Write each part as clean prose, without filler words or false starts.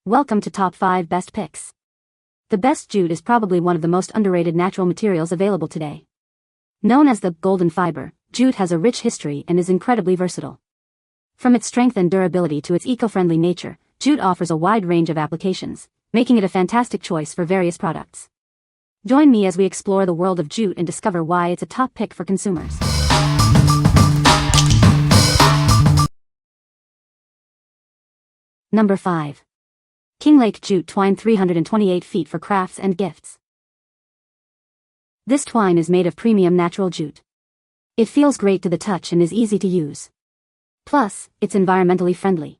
Welcome to Top 5 Best Picks. The best jute is probably one of the most underrated natural materials available today. Known as the golden fiber, jute has a rich history and is incredibly versatile. From its strength and durability to its eco-friendly nature, jute offers a wide range of applications, making it a fantastic choice for various products. Join me as we explore the world of jute and discover why it's a top pick for consumers. Number 5. KINGLAKE Jute Twine 328 feet for crafts and gifts. This twine is made of premium natural jute. It feels great to the touch and is easy to use. Plus, it's environmentally friendly.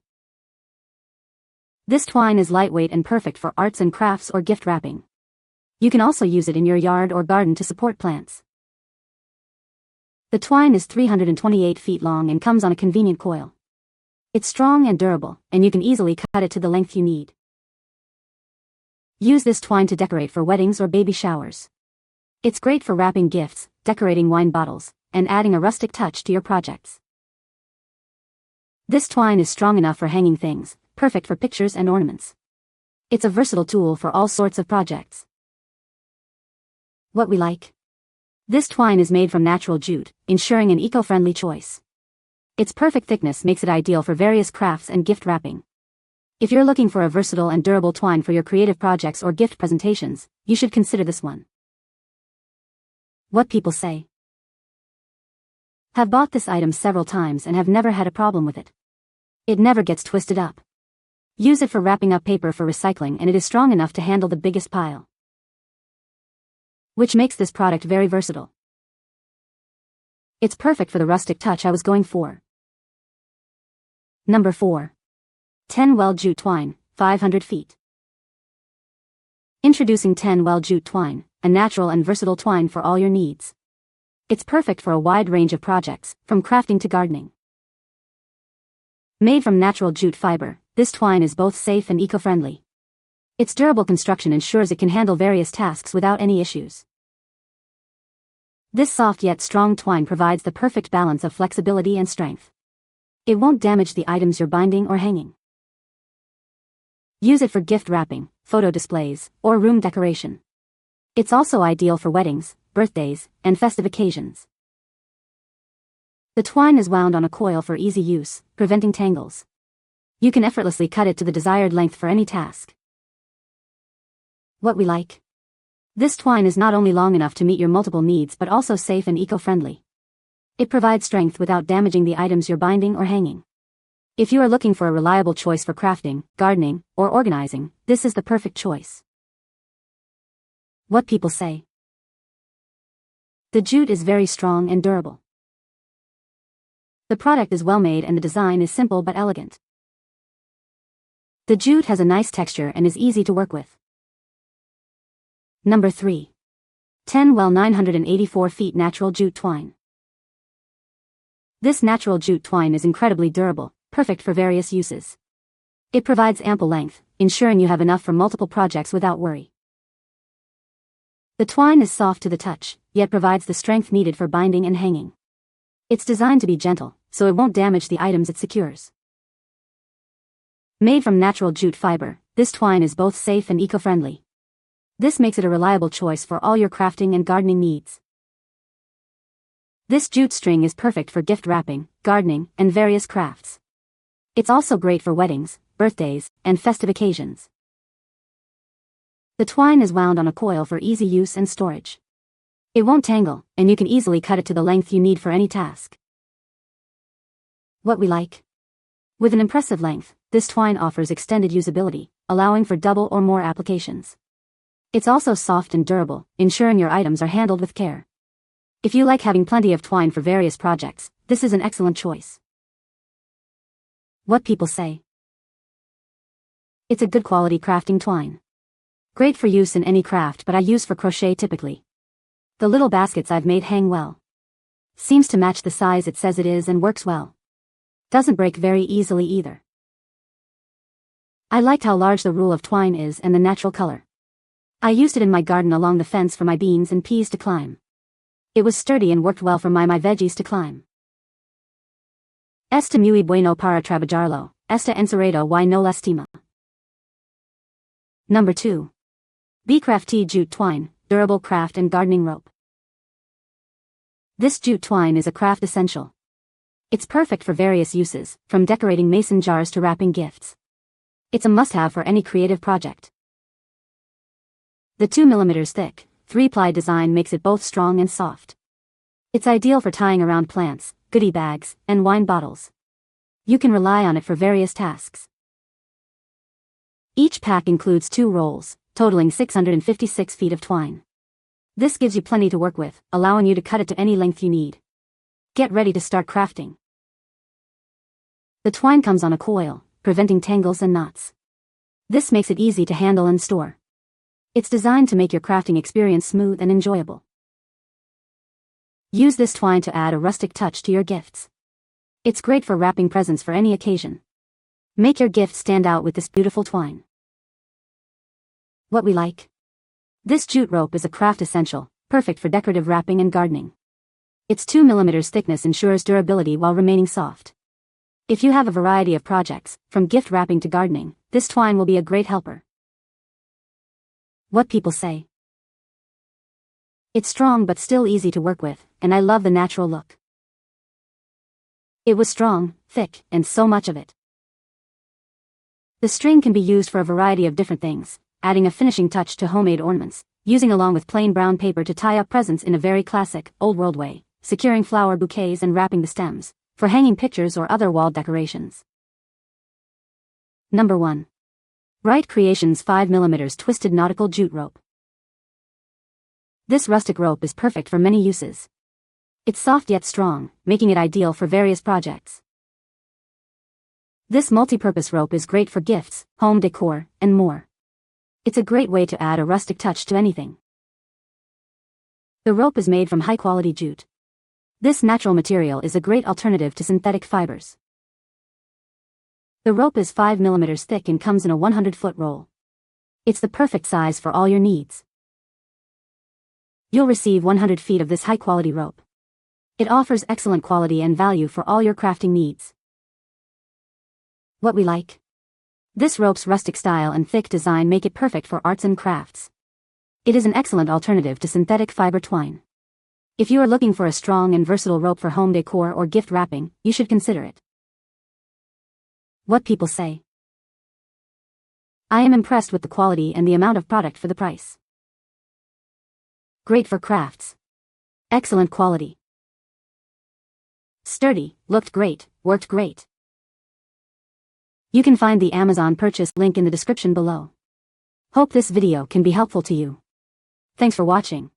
This twine is lightweight and perfect for arts and crafts or gift wrapping. You can also use it in your yard or garden to support plants. The twine is 328 feet long and comes on a convenient coil. It's strong and durable, and you can easily cut it to the length you need. Use this twine to decorate for weddings or baby showers. It's great for wrapping gifts, decorating wine bottles, and adding a rustic touch to your projects. This twine is strong enough for hanging things, perfect for pictures and ornaments. It's a versatile tool for all sorts of projects. What we like. This twine is made from natural jute, ensuring an eco-friendly choice. Its perfect thickness makes it ideal for various crafts and gift wrapping. If you're looking for a versatile and durable twine for your creative projects or gift presentations, you should consider this one. What people say. Have bought this item several times and have never had a problem with it. It never gets twisted up. Use it for wrapping up paper for recycling, and it is strong enough to handle the biggest pile, which makes this product very versatile. It's perfect for the rustic touch I was going for. Number 4. Tenn Jute Twine, 500 feet. Introducing Tenn Jute Twine, a natural and versatile twine for all your needs. It's perfect for a wide range of projects, from crafting to gardening. Made from natural jute fiber, this twine is both safe and eco-friendly. Its durable construction ensures it can handle various tasks without any issues. This soft yet strong twine provides the perfect balance of flexibility and strength. It won't damage the items you're binding or hanging. Use it for gift wrapping, photo displays, or room decoration. It's also ideal for weddings, birthdays, and festive occasions. The twine is wound on a coil for easy use, preventing tangles. You can effortlessly cut it to the desired length for any task. What we like. This twine is not only long enough to meet your multiple needs but also safe and eco-friendly. It provides strength without damaging the items you're binding or hanging. If you are looking for a reliable choice for crafting, gardening, or organizing, this is the perfect choice. What people say. The jute is very strong and durable. The product is well made and the design is simple but elegant. The jute has a nice texture and is easy to work with. Number 3. Tenn 984 feet natural jute twine. This natural jute twine is incredibly durable, perfect for various uses. It provides ample length, ensuring you have enough for multiple projects without worry. The twine is soft to the touch, yet provides the strength needed for binding and hanging. It's designed to be gentle, so it won't damage the items it secures. Made from natural jute fiber, this twine is both safe and eco-friendly. This makes it a reliable choice for all your crafting and gardening needs. This jute string is perfect for gift wrapping, gardening, and various crafts. It's also great for weddings, birthdays, and festive occasions. The twine is wound on a coil for easy use and storage. It won't tangle, and you can easily cut it to the length you need for any task. What we like. With an impressive length, this twine offers extended usability, allowing for double or more applications. It's also soft and durable, ensuring your items are handled with care. If you like having plenty of twine for various projects, this is an excellent choice. What people say. It's a good quality crafting twine. Great for use in any craft, but I use for crochet typically. The little baskets I've made hang well. Seems to match the size it says it is and works well. Doesn't break very easily either. I liked how large the rule of twine is and the natural color. I used it in my garden along the fence for my beans and peas to climb. It was sturdy and worked well for my veggies to climb. Está muy bueno para trabajarlo, está encerrado y no lastima. Number 2. BeCraftee Jute Twine, Durable Craft and Gardening Rope. This jute twine is a craft essential. It's perfect for various uses, from decorating mason jars to wrapping gifts. It's a must-have for any creative project. The 2mm thick, 3-ply design makes it both strong and soft. It's ideal for tying around plants, goodie bags, and wine bottles. You can rely on it for various tasks. Each pack includes 2 rolls, totaling 656 feet of twine. This gives you plenty to work with, allowing you to cut it to any length you need. Get ready to start crafting. The twine comes on a coil, preventing tangles and knots. This makes it easy to handle and store. It's designed to make your crafting experience smooth and enjoyable. Use this twine to add a rustic touch to your gifts. It's great for wrapping presents for any occasion. Make your gift stand out with this beautiful twine. What we like. This jute rope is a craft essential, perfect for decorative wrapping and gardening. Its 2mm thickness ensures durability while remaining soft. If you have a variety of projects, from gift wrapping to gardening, this twine will be a great helper. What people say. It's strong but still easy to work with, and I love the natural look. It was strong, thick, and so much of it. The string can be used for a variety of different things, adding a finishing touch to homemade ornaments, using along with plain brown paper to tie up presents in a very classic, old-world way, securing flower bouquets and wrapping the stems, for hanging pictures or other wall decorations. Number 1. Wright Creations 5mm Twisted Nautical Jute Rope. This rustic rope is perfect for many uses. It's soft yet strong, making it ideal for various projects. This multi-purpose rope is great for gifts, home decor, and more. It's a great way to add a rustic touch to anything. The rope is made from high-quality jute. This natural material is a great alternative to synthetic fibers. The rope is 5mm thick and comes in a 100-foot roll. It's the perfect size for all your needs. You'll receive 100 feet of this high-quality rope. It offers excellent quality and value for all your crafting needs. What we like. This rope's rustic style and thick design make it perfect for arts and crafts. It is an excellent alternative to synthetic fiber twine. If you are looking for a strong and versatile rope for home decor or gift wrapping, you should consider it. What people say. I am impressed with the quality and the amount of product for the price. Great for crafts. Excellent quality. Sturdy, looked great, worked great. You can find the Amazon purchase link in the description below. Hope this video can be helpful to you. Thanks for watching.